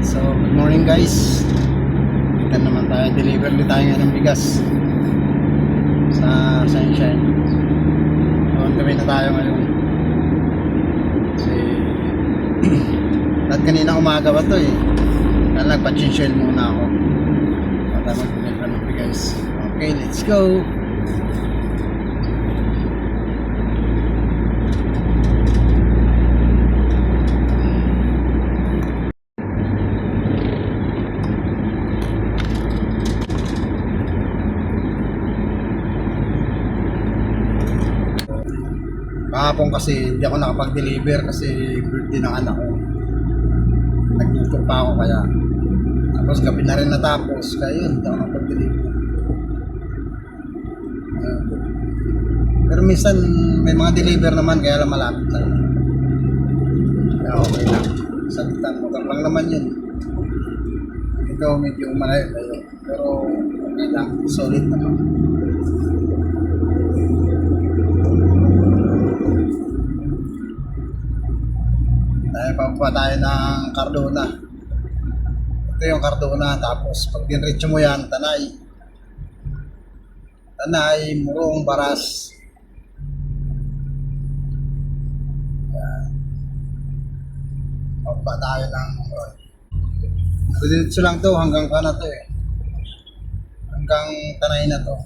So, good morning guys. Kita naman tayo, deliver ulit tayo ng bigas sa Sunshine. So, on the way na tayo ngayon. Kasi lahat kanina umaga pa to eh. Kaya nagpa-chinshell muna ako para mag-deliver ng bigas. Okay, let's go. Kahapon kasi hindi ako nakapag-deliver kasi birthday ng anak ko. Nagluto pa ako kaya. Tapos gabi na rin natapos kaya yun, hindi ako nakapag-deliver. Pero minsan may mga deliver naman kaya lang malapit lang. Kaya okay lang. Sagitan mo lang naman yun. Ito medyo malayo tayo. Pero okay lang, solid naman. Tayo pa tayo ng Cardona. Ito yung Cardona. Tapos pag dinretso mo yan, Tanay, Murong, Baras. Yan. Pa tayo ng diretso lang to hanggang kana to eh. Hanggang Tanay na to.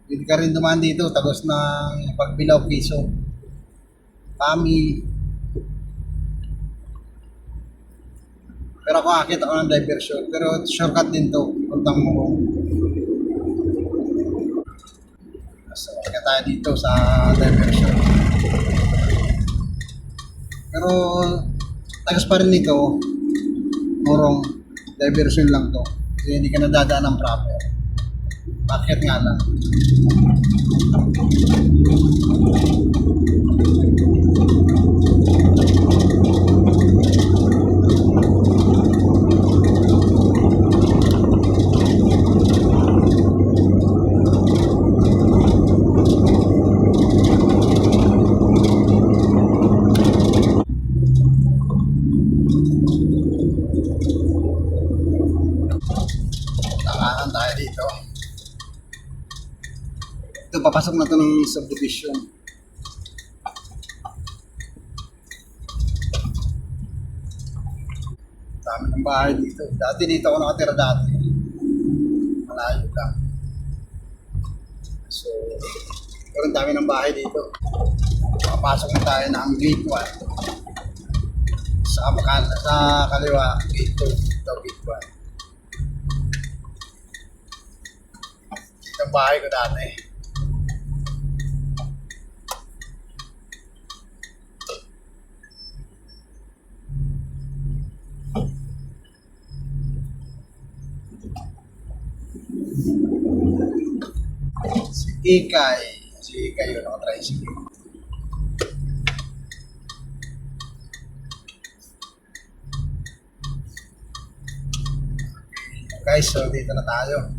Hindi ka rin dumaan dito, tagos ng Pagbilao, Piso. Kami. Pero ako akit ako ng diversion. Pero shortcut din to. Puntang mo. So, kaya tayo dito sa diversion. Pero tagas pa rin nito. Murong diversion lang to. Kasi hindi ka nadadaan ng proper. Bakit nga lang? Nakakan tayo dito. Ito, papasok na ito ng subdivision. Dami ng bahay dito. Dati dito ako nakatira dati. Malayo lang. So, pero dami ng bahay dito. Papasok na tayo ng gate 1. Sa kaliwa, gate 2. Ito, gate 1. Ito ang bahay ko dati. Si Ikay yun ako tricycle. Guys, so dito na tayo.